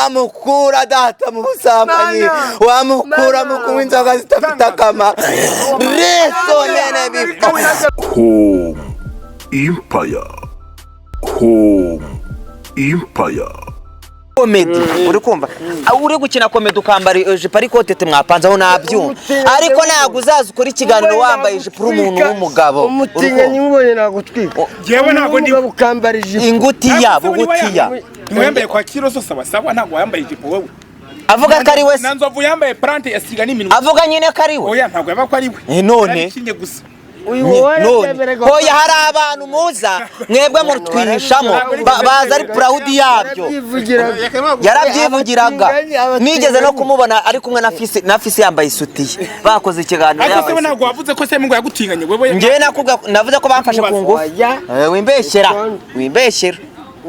wamukura data mu busambanyi wamukura mu kunywa inzoga zitafite akamaro reso nene bipfa Home Empire. Home Empire. komedi uri kumva uri gukina komedi ukambara ijipo ariko tete mwapanzaho nabyumva ariko ntabwo uzaza ukora ikiganiro wambaye ijipo uri umuntu w'umugabo umutinganyi mubonye nagutwika yewe ntabwo ndi ukambara ijipo ingutiya bugutiya mwembaye kwa Kiroso sawa ntabwo yambaye ijipo wowe avuga ko ari we Nanzovu yambaye plante yasiga n'iminwa avuga nyine ko ari we oya ntabwo yaba ko ari we none kinye gusa hoya hari abantu muza mwebwe murutwihishamo baza ari proud yabyo yarabyivugiraga nigeze no kumubona ari kumwe na fisi yambaye isutiye bakoze ikiganiro ariko se ntabwo wavuze ko se mungu yagutinganye wewe ngewe navuze ko bamfashe ku ngufu wimbeshyera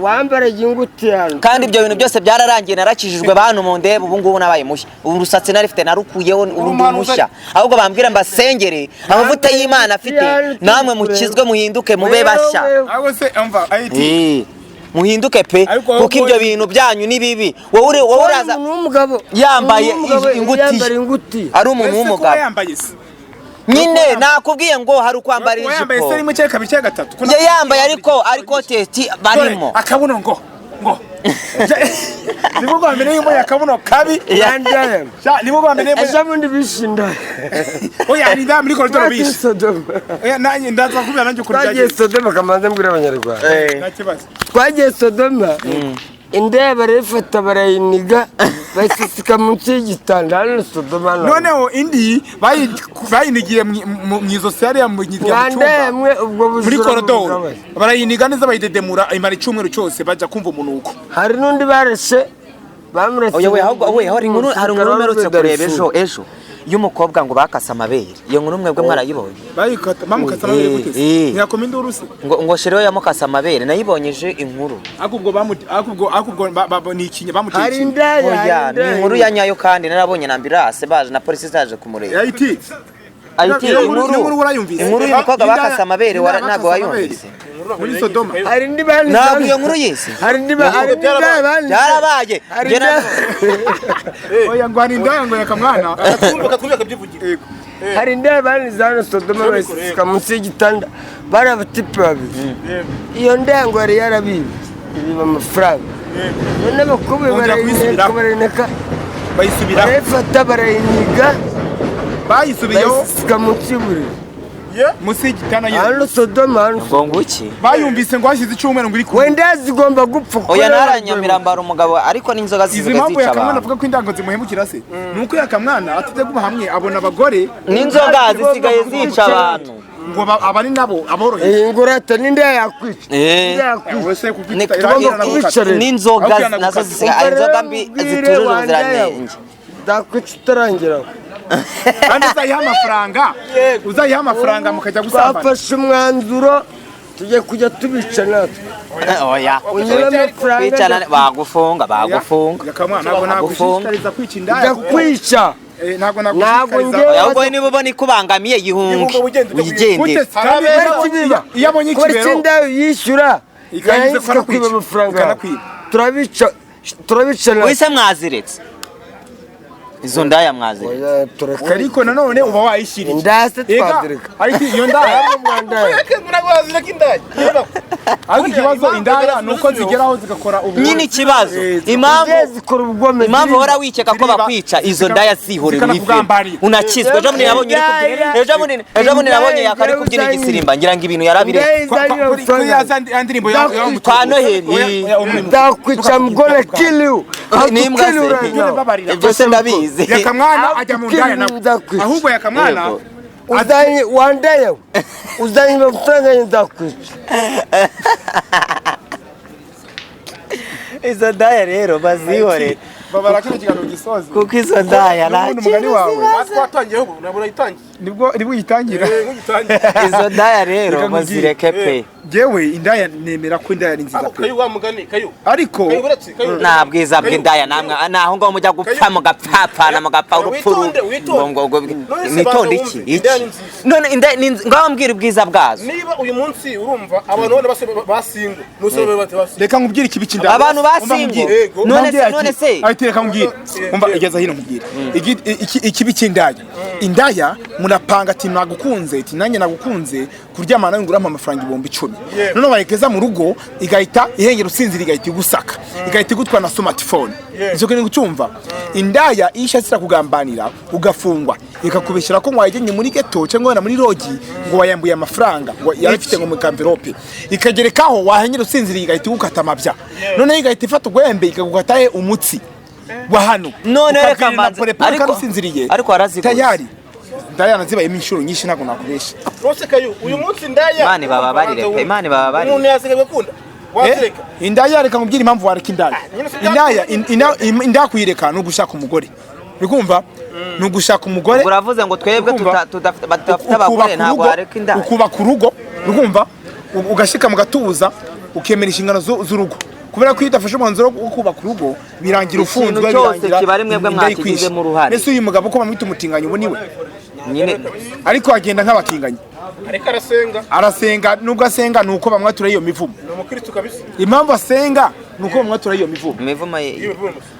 wambara ingutiya kandi ibyo bintu byose byararangiye narakijijwe bantu mu ndebe ubu ngubu nabaye mushya ubu rusatsi narifite narukuyeho urundi mushya ahubwo bambwira mbasengere amavuta y'Imana afite namwe mukizwe muhinduke mube bashya ahubwo se umva ayiti muhinduke pe kuko ibyo bintu byanyu ni bibi wowe uraza yambaye inguti ari umuntu w'umugabo nyine nakubwiye ngo hari ukwambara ijipo yambaye se rimwe cyeka bicye gatatu yambaye ariko teti barimo akabuno ngo nibo bambere yimo yakabuno kabi yandaye nibo bambere ezabundi bishinda oya ni ndamuri koridoro bishi oya nanjye ndaza kubira nanjye twagiye Sodoma kamanze mbwira abanyarwanda ntakibazo twagiye Sodoma indeba refata barayiniga basisika munsi y'igitanda hano Sodoma noneho indi bayinigiye mwizo sare ya munyirya muri koridoro barayiniga neza bayidedemura imara icyumweru cyose baja kumva umunuko hari nundi barashe bamurase oya hari inkuru merutse kureba ejo y'umukobwa ngo bakasa amabere iyo nkuru mwebwe mwarayibonye bayikata mamukasa amabere gute nyakoma induru se ngo shereyo yamukasa amabere nayibonyeje inkuru akubwo ni ikinye bamuteye hari indaya ni inkuru ya nyayo kandi narabonye na ambulance baje na polisi zaje kumureba ayiti inkuru y'umukobwa bakasa amabere ntabwo wayumvise muri Sodoma hari ndi bani ntabwo iyo nkuru yise hari ndi bani byarabaye oya ngo hari indaya ngo yakamwana akabyivugira hari ndaya bani zano Sodoma basisika munsi y'igitanda bari abatipe babiri iyo ndaya ngo yari yarabiba ibiba amafaranga none bakubwe barayineka bayisubira barayifata barayiniga bayisubiyeho basisika munsi y'uburiri musi y'igitanda hano Sodoma ngo nguki bayumvise ngo hashize icyumweru nguri wenda zigomba gupfa oya naranyamira umugabo ariko n'inzoga zisigaye zica yakamwana avuga ko indango zimuhemukira se nuko yakamwana atije kuba hamwe abona abagore n'inzoga zisigaye zica abantu ngo abari nabo aborohe ingurata ninde yakwica n'inzoga nazo zisigaye inzoga mbi zitujuje ubuziranenge ndakwica utarangira kandi uzayiha amafaranga mukajya gusambana twafashe umwanzuro tujye kujya tubica natwe oya kwicana bagufunga ntabwo kwica indaya kwica ntabwo ahubwo niba ubona ikubangamiye yihunge wigendere iyo abonye ikibero indaya yishyura yahise kwiba amafaranga turabica wese mwaziretse izo ndaya mwaziretse ariko nanone uba wayishyiriye indaya se twadireka ariko iyo ndaya ariko ikibazo indaya ni uko zigeraho zigakora ubugome nyine ikibazo impamvu uhora wikeka ko bakwica izo ndaya zihorera unakizwa ejo bundi nabonye yakari kubyina igisirimba ngira ngo ibintu yarabiretse kwa Noheli ndakwica mgone kill you n'imbwa se ibyo se ndabizi yakamwana ajya mu ndaya nawe ahubwo yakamwana uzanye wandaye uzanye amafaranga ndakwica izo ndaya rero bazihore babara kino kiganiro gisoze kuko izo ndaya umugani wawe twatangiye ubu nabura itangiye nibwo yitangira izo ndaya rero bazireke pe jewe indaya nemera ko indaya ni nziza pe wa mugani kayo ariko nta bwiza bw'indaya namwe naho ngo mujya gupfa mugapfapana mugapfa urupfuru ngo nitonde iki none ngaho mbwira ubwiza bwazo niba uyu munsi urumva abantu bone basingo nusore bate basingo reka nkubwire ikibi cy'indaya abantu basingo none se ahite reka nkubwire umva igeza hino nkubwire ikibi cy'indaya indaya munapanga ati nagukunze ati nanjye nagukunze kuryamana nawe ngurama amafaranga 10,000 none bayekeza mu rugo igahita ihengera usinzira igahita igusaka igahita igutwa na smartphone icyo kintu gucumva indaya ishatse kugambanira ugafungwa ikakubeshera ko mwayegenye muri ghetto cyangwa na muri rogi ngo wayambuye amafaranga ngo yarifite ngo mu envelope ikagerekaho wahengera usinzira igahita igukata amabya none igahita ifata ugwembe ikagukataye umutsi wa hano none reka manze ariko arazikuye tayari ndaya nazibaye imishuro nyinshi ntago nakubesha rose kayo uyu munsi ndaya Imana bababarire pe Imana bababarire umuntu yasigaye gukunda wasereka indaya reka nkubwire impamvu wareka indaya indaya kuyireka no gushaka umugore bikumva no gushaka umugore uravuze ngo twebwe tudafite abagore ntago wareka indaya ukuba ku rugo bikumva ugashika mu gatuza ukemera inshingano z'urugo kubera ko idafashe umwanzuro wo kubaka urugo birangira ufunzwe birangira kiba ari mwebwe mwakigize mu ruhare ese uyu mugabo ko bamwita umutinganyi uboniwe nyine ariko agenda nk'abatinganyi ariko arasenga nubwo asenga nuko bamwatura iyo mivumo umukristo kabisa impamvu asenga nuko bamwatura iyo mivumo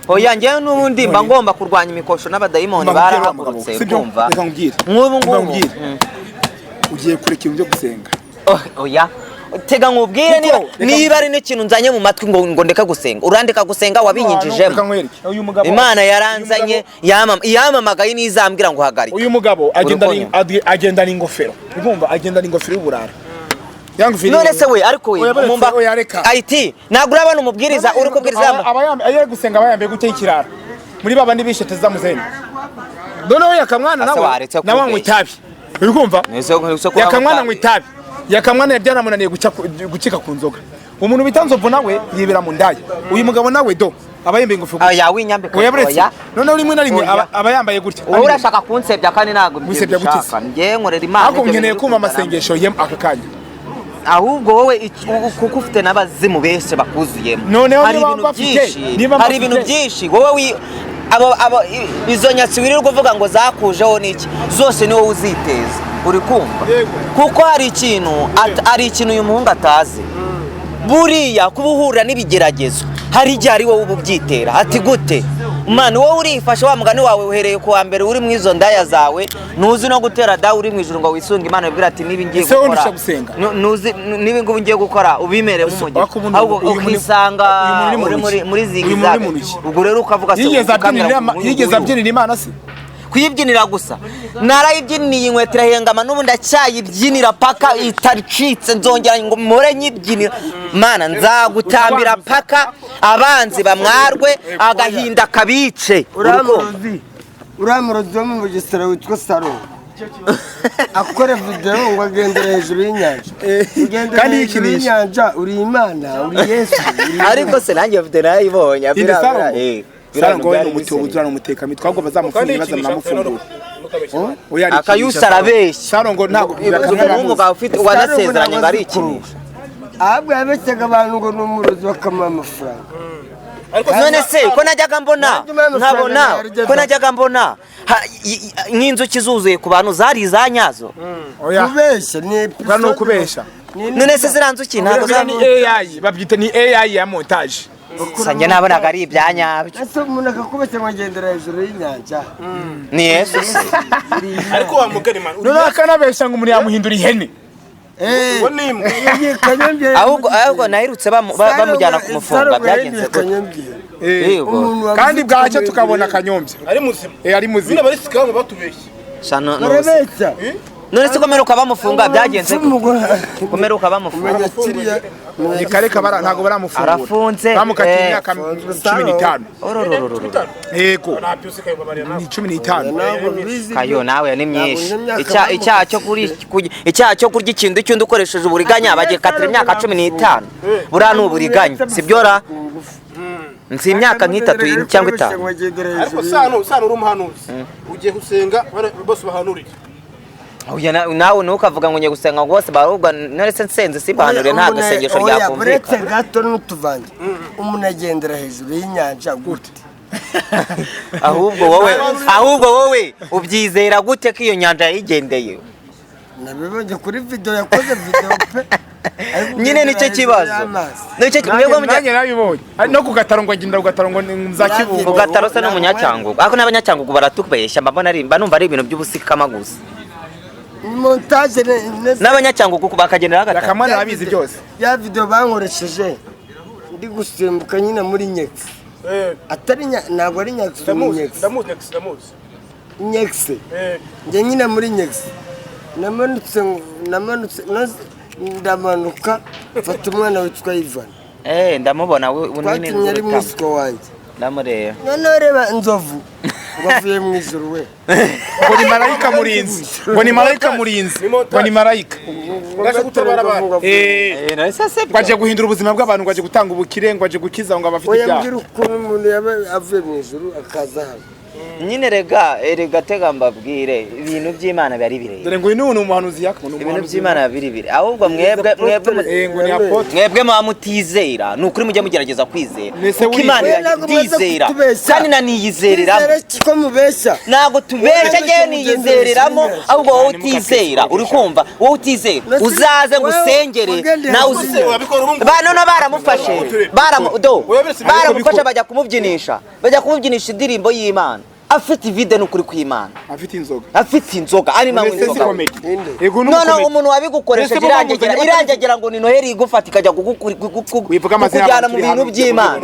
oya ngewe n'ubundi mba ngomba kurwanya imikosho n'abadayimoni barahagurutse kumva reka nkubwire nk'ubu ugiye kureka ibintu byo gusenga oya tega nkubwire niba ari n'ikintu nzanye mu matwi ngo ndeka gusenga urandeka gusenga wabinyinjijemo Imana yaranzanye yamamagaye n'izambwira ngo hagarika uyu mugabo agenda n'ingofero urumva agenda n'ingofero y'uburara none se we ariko we mumba IT nagura abantu umubwiriza uri kubwiriza aye gusenga bayambaye gute ikirara muri baba ndibishete zamuzeni none we yakamwana nawe ngo itabi uri kumva yakamwana ngo itabi yakamwana yabyaramunaniye gucika ku nzoga umuntu bitanzovu nawe yibera mu ndaya uyu mugabo nawe do abayembe ingofero aya winyambika oya none uri mwe rimwe abayambaye gutya wowe urashaka kunsebya kandi nago mbishaka ngiye nkorera Imana ako nkeneye kumva amasengesho yem akakanya ahubwo wowe kuko ufite n'abazimu bese bakuzuyemo hari ibintu byinshi wowe izo nyatsi wirirwa kuvuga ngo zakujeho niki zose ni wowe uziteza uri kumva kuko hari ikintu uyu muhungu atazi buriya kuba uhura n'ibigeragezo hari igihe ari wowe ububyitera ati gute mwana wowe urifashe wa mugani wawe uhereye ku wa mbere uri mu izo ndaya zawe ntuzi no gutera dawe uri mu ijuru ngo wisunge Imana ibwira ati niba ngiye gukora niba ngo ngiye gukora ubimere mu mujyi ahubwo ukisanga muri zigizaga ubwo rero ukavuga se yigeze abyinira Imana se kuyibyinira gusa narayibyiniye inkweto irahengama n'ubu ndacyayibyinira paka itaricitse nzongera ngo mpore nyibyinira Mana nzagutambira paka abanzi bamwarwe agahinda kabice uramurozi wo mu Bugesera witwa Saro akora video ngo agendera hejuru y'inyanja kandi hejuru y'inyanja uri Imana uri Yesu ariko se nanjye video narayibonye Sarango no mutubu turana umutekami twagwa bazamufungira bazamufungura akayusa arabeshya Sarango ntago umugabo ufite wanasezeranye ngo ari ikintu ahubwo yabeshyaga abantu ngo n'umurozi bakama amafaranga none se ko najyaga mbona nkabona ko najyaga mbona nk'inzuki zuzuye ku bantu zari izanyazo kubeshya ni ukubeshya none se ziranzuki ntago ni AI babyita ni AI ya montage sanje nabonaga ari ibyanyabyo ese umuntu akakubeshya ngo agendera hejuru y'inyanja ni Yesu ariko wa mugari man none akanabeshya ngo umuntu yamuhindura ihene ahubwo nahirutse bamujyana kumufunga byagenze kandi bwacyo tukabona Kanyombya ari muzima bari sikamo batubeshya none se komeruka bamufunga byagenze komeruka bamufunga ikareka ntago baramufunga arafunze bamukatiye imyaka 15 yego ni 15 kayo nawe ni myinshi icyaha cyo kurya ikintu cy'undi ukoresheje uburiganya bagikatira imyaka 15 buriya ni uburiganya sibyo ra nsi imyaka nk'itatu cyangwa 5. ariko sano uri umuhanuzi ugiye gusenga bose bahanurira oya nawe nukavuga ngo ngiye gusenga rwose barubwa narese nsenze sibahanure nta gasengesho ryakumvika buretse gato n'utuvange umuntu agendera hejuru y'inyanja gute ahubwo wowe ubyizera gute ko iyo nyanja yayigendeye nabibonye kuri video yakoze video pe nyine nicyo kibazo nanjye nabibonye no kugataro ngo agenda kugataro ngo nzakibuga kugataro se n'umunyacyangugu ariko n'abanyacyangugu baratubeshya mbabona ari numva ari ibintu by'ubusikama gusa montage n'abanyacyangugu bakagendera hagati yakamana abizi byose ya video bankoresheje ndi gusimbuka nyine muri Nyex atari ntabwo ari Nyex ndamuzi Nyex njye nyine muri Nyex namanutse ndamanuka mfata umwana witwa Ivan ndamubona bunini ari musiko wanjye ndamureba none reba inzovu ngavuye mu ijuru we ngo ni marayika murinzi ngo ni marayika murinzi ngo ni marayika ngaje gutabara abantu ngaje guhindura ubuzima bw'abantu ngaje gutanga ubukire ngaje gukiza ngo abafite ibyaha oya mbwira ukuntu umuntu yaba avuye mu ijuru akaza hano nyine rega tega mbabwire ibintu by'Imana bari bireye dore ngo ni umuhanuzi yakubona ibintu by'Imana biri bire ahubwo mwebwe mamutizera nukuri mujye mugerageza kwizera uko Imana yizera kandi naniyizereramo ko mubeshya nago tubeshya je niyizereramo ahubwo wowe utizera uri kumva wowe utizera uzaze ngusengere nawe bano baramufashe baramufashe bajya kumubyinisha indirimbo y'Imana afite vide n'ukuri kw'Imana afite inzoga ari manywe inzoga none umuntu wabigukoresheje irangegera ngo ni Noheli igufata ikajya kujyana mu bintu by'Imana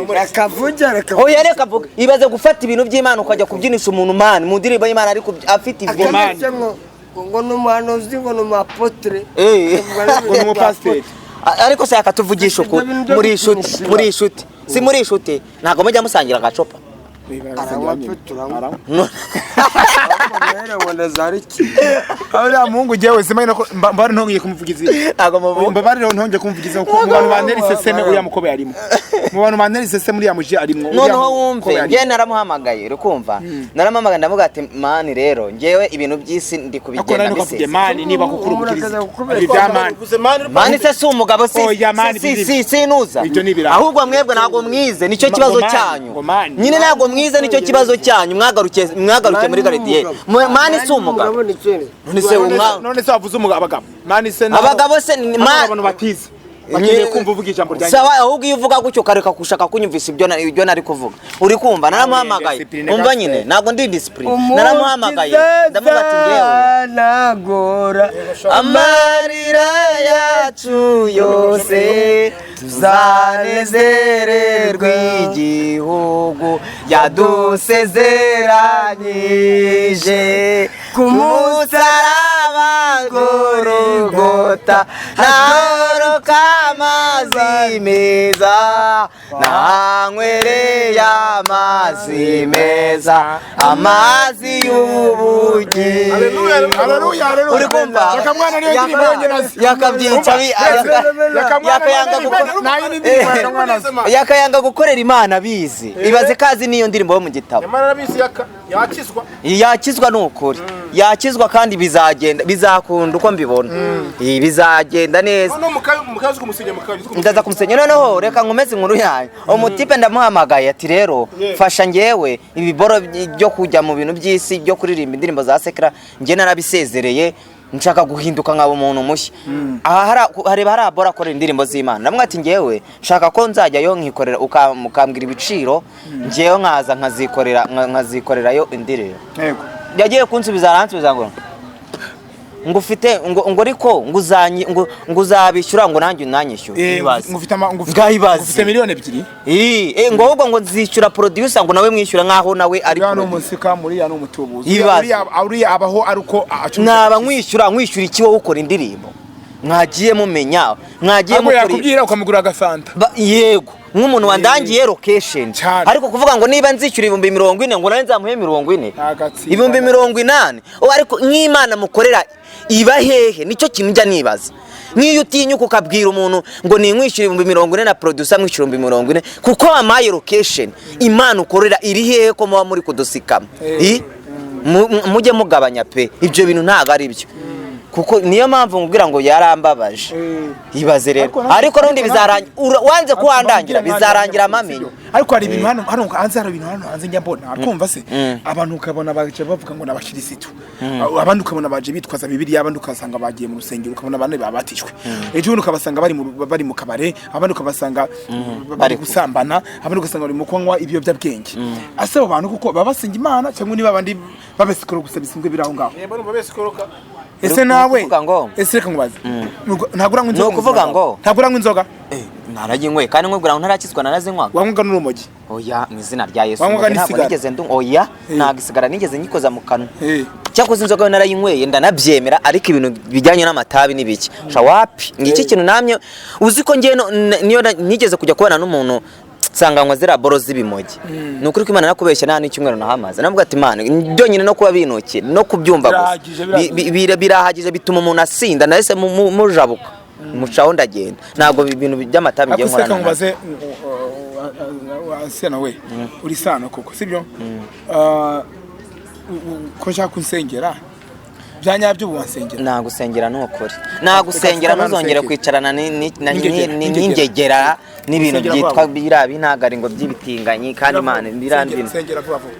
oya reka avuga ibaze gufata ibintu by'Imana ukajya kubyinisha umuntu mani mu ndirimbo y'Imana ariko afite ivide ngo n'umuhanuzi ngo n'umuapotre ngo n'umupasiteri ariko se akatuvugisha uko muri inshuti si muri inshuti ntago mujya musangira agacopa Ara Mungu jewe sema mbari ntongiye kumuvugiza mbari ntongiye kumuvugiza uko mu bantu baneri seseme uya mukobe yarimo mu bantu baneri seseme muri yamuje arimo noneho wumve ngiye naramuhamagaye urukumva naramuhamagaye ndavuga ati mani rero ngewe ibintu by'isi ndi kubigenda bise mani niba kukurumukiriza ibyamani mani se si umugabo si nuza ahubwo mwebwe ntago mwize nicyo kibazo cyanyu nyine ntago mwize nicyo kibazo cyanyu mwagaruke muri gardiye mani si umugabo none se wavuze umugabo mani se abagabo se abantu batize bakeneye kumva uvuga ijambo ryanjye sawa ahubwo iyo uvuga gutyo kareka kushaka kunyumvisa ibyo nari kuvuga uri kumva naramuhamagaye umva nyine ntago ndi discipline naramuhamagaye ndavuga ati ngewe nagora amarira yacu yose tuzanezererwa igihugu yadusezeranyije ku musaraba Golgota nahoroka amazi meza nanywereye amazi meza amazi y'ubugingo haleluya uri kumva yakamwana niyo ndirimbo yongenazi yakabyica yakayanga gukorera Imana bizi ibaze kazi niyo ndirimbo yo mu gitabo Imana bizi yakizwa n'ukuri yakizwa kandi bizakunda uko mbibona bizagenda neza ndaza kumusenya noneho reka nkomeze inkuru yayo umutipe ndamuhamagaye ati rero fasha ngewe ibiboro byo kujya mu bintu by'isi byo kuririmba indirimbo za sekera nge narabisezereye nshaka guhinduka nkaba umuntu mushya aha hareba hari abora akora indirimbo z'Imana namwe ati ngewe nshaka ko nzajyayo nkikorera ukambwira ibiciro ngewe nkaza nkazikorerayo indirimbo yego yagiye kunsubiza aransubiza ngo ufite ngo ariko ngo uzabishyura ngo nanjye nanyishyure ngufite miliyoni 2 ngo ahubwo ngo nzishyura producer ngo nawe mwishyura nkaho nawe ari ya no musika muri ya no mutubuzi uriya abaho aruko naba nkwishyura iki wowe ukora indirimbo mwagiye mumenya mwagiye mukuri yakubwira ukamugura agafanta yego nk'umuntu wandangiye location ariko kuvuga ngo niba nzishyura 40 ngo nawe nzamuhe 40 80 ariko nk'Imana mukorera iba hehe nicyo kintu njya nibaza nk'iyo utinyuka ukabwira umuntu ngo ninkwishyura 40,000 na producer mwishyura 40,000 kuko amaye location Imana ukorera iri hehe ko muba muri kudusikama mujye mugabanya pe ibyo bintu ntago ari byo kuko niyo mpamvu ngubwira ngo yarambabaje ibaze rero ariko rundi bizarangira wanze kuhandangira bizarangira amamenyo ariko hari ibintu hano hanze hari ibintu hano hanze njya mbona akumva se abantu ukabona baje bavuga ngo nabakirisitu abandi ukabona baje bitwaza Bibiliya abandi ukasanga bagiye mu rusengero ukabona abandi babatishwe ejo ukabasanga bari mu kabare abandi ukabasanga bari gusambana abandi ugasanga bari mu kunywa ibiyobyabwenge ase abo bantu kuko babasenga Imana cyangwa niba abandi babesikoro gusa bisingwe biraho ngaho babesikoroka ese nawe ese reka ngubaze ntagura ngo inzoga kuvuga ngo ntagura ngo inzoga naraginywe kandi nkubwira ngo ntarakizwa narazinywaga wanywaga n'urumogi oya mu izina rya Yesu ntabwo nigeze oya nagisigara nigeze nyikoza mu kanwa cyakoze inzoga narayinyweye ndanabyemera ariko ibintu bijyanye n'amatabi nibiki shawapi ngiki kintu namye uzi ko ngiye niyo nigeze kujya kubana n'umuntu sanganywa zira boro z'ibimogi nukuri ko Imana nakubeshya nta n'icyumweru nahamaze navuga ati Imana byonyine no kuba binoke no kubyumva gusa birahagije bituma umuntu asinda nahise mujabuka mucaho ndagenda ntago ibintu by'amatabi ngiye nkora nako mubaze asena we uri sano koko sibyo ko nshaka kunsengera byanyabyo uwansengera nagusengera n'ukuri nagusengera ntuzongere kwicarana n'ingegera n'ibintu byitwa birabi ntagari ngo by'ibitinganyi kandi Imana ndirandina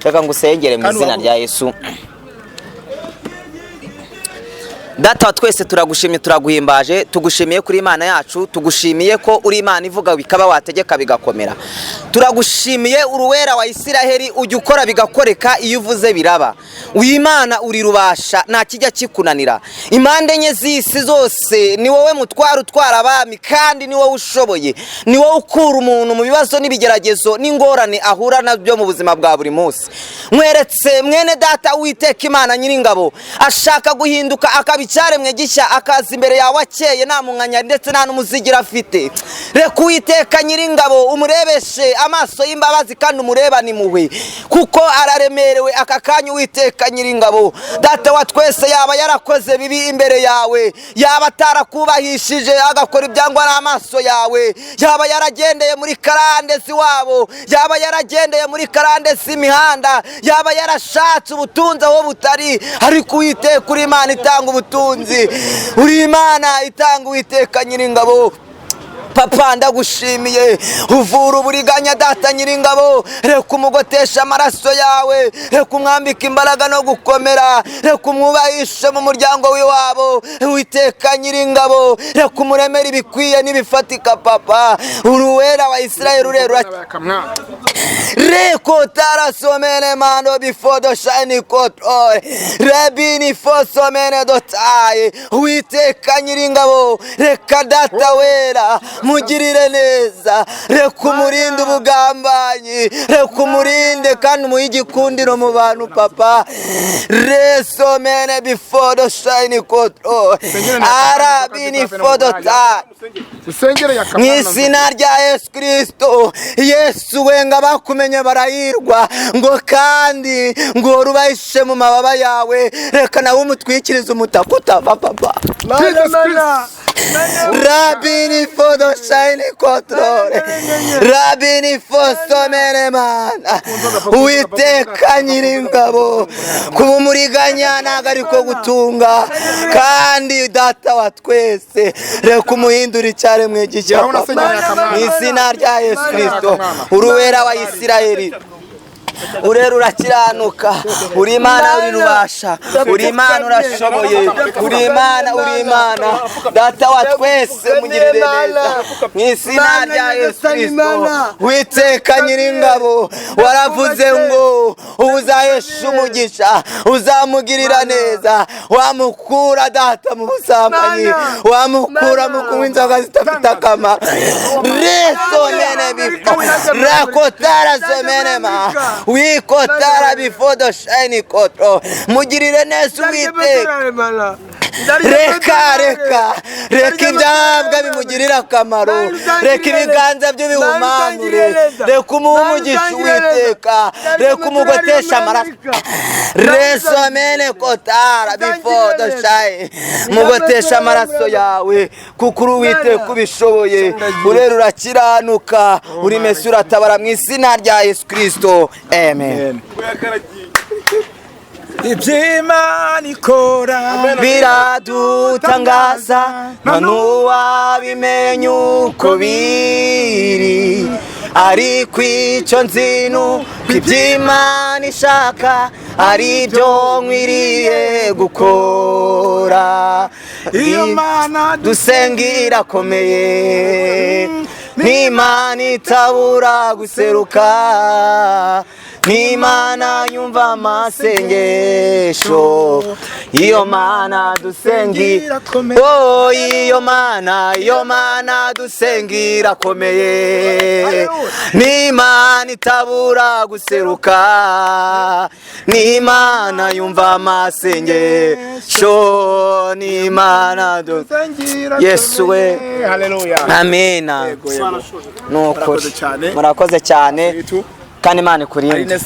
reka ngusengere mu izina rya Yesu Data twese turagushimye turaguhimbaje tugushimiye kuri Imana yacu tugushimiye ko uri Imana ivuga bikaba wategeka bigakomera turagushimiye uruwera wa Isiraheli ujya ukora bigakoreka iyo uvuze biraba Imana uri rubasha nta kijya kikunanira impande enye z'isi zose ni wowe mutwara utwara abami kandi ni wowe ushoboye ni wowe ukura umuntu mu bibazo n'ibigeragezo n'ingorane ahura nabyo mu buzima bwa buri munsi mweretse mwene data Uwiteka Imana Nyiringabo ashaka guhinduka icyaremwe gishya akaza imbere yawe akeye nta munkanya ndetse nta n'umuzigira afite reka Uwiteka Nyiringabo umurebeshe amaso y'imbabazi kandi umurebane impuhwe kuko araremerewe aka kanya Uwiteka Nyiringabo data wa twese yaba yarakoze bibi imbere yawe yaba atarakubahishije agakora ibyangwa n'amaso yawe yaba yaragendeye muri karandesi wabo yaba yaragendeye muri karandesi imihanda yaba yarashatse ubutunzi aho butari ariko Uwiteka uri Imana itanga ubutunzi uri Imana itanga Uwiteka Nyiringabo Papa ndagushimiye uvura uburiganya data Nyiringabo reka umugotesha amaraso yawe reka umwambika imbaraga no gukomera reka umwubahishe mu muryango w'iwabo Uwiteka Nyiringabo reka umuremera ibikwiye n'ibifatika Papa uruwera wa Isiraheli urera reko tarasomene mano before the shiny court rabini fosomene dotaye Uwiteka Nyiringabo reka data wera mugirire neza reka umurinde ubugambanyi reka umurinde kandi umuhe igikundiro mu bantu Papa resomene before the shiny court arabini for the time mu izina rya Yesu Kristo Yesu wenga bakumenye barahirwa ngo kandi ngo rubahishe mu mababa yawe reka nawe umutwikirize umutaka utava Papa Rabini for the shiny control Rabini for so many man Uwiteka Nyiringabo kuba umuriganya ntago ariko gutunga kandi data wa twese reka umuhindura icyaremwe gishya mu izina rya Yesu Kristo uruwera wa Isiraheli urera urakiranuka uri Imana uri rubasha uri Imana urashoboye uri Imana data wa twese mugirire neza mu izina rya Yesu Kristo Uwiteka Nyiringabo waravuze ngo uzahesha umugisha uzamugirira neza wamukura data mu busambanyi wamukura mu kunywa inzoga zidafite akamaro reso nene bifo rakotara zomene ma wikotara before the shiny court mugirire neza Uwiteka reka ibyabwa bimugirira akamaro, reka ibiganza bye bihumanure, reka umuhe umugisha Uwiteka, reka umugotesha amaraso resomene kotara bifodo shaye, mugotesha amaraso yawe kuko uri Uwiteka ubishoboye, urera urakiranuka, uri Mesiya uratabara mu izina rya Yesu Kristo, amen. iby'Imana ikora biradutangaza, nta n'uwabimenya uko biri, ariko icyo nzi nuko iby'Imana ishaka ari byo nkwiriye gukora. Iyo Mana dusenga irakomeye, n'Imana itabura guseruka, n'Imana yumva amasengesho. Iyo Mana dusenga, oh iyo Mana dusenga irakomeye, n'Imana itabura guseruka, n'Imana yumva amasengesho, n'Imana Yesu we, amena. Nuko murakoze cyane kandi Imana ikurinde.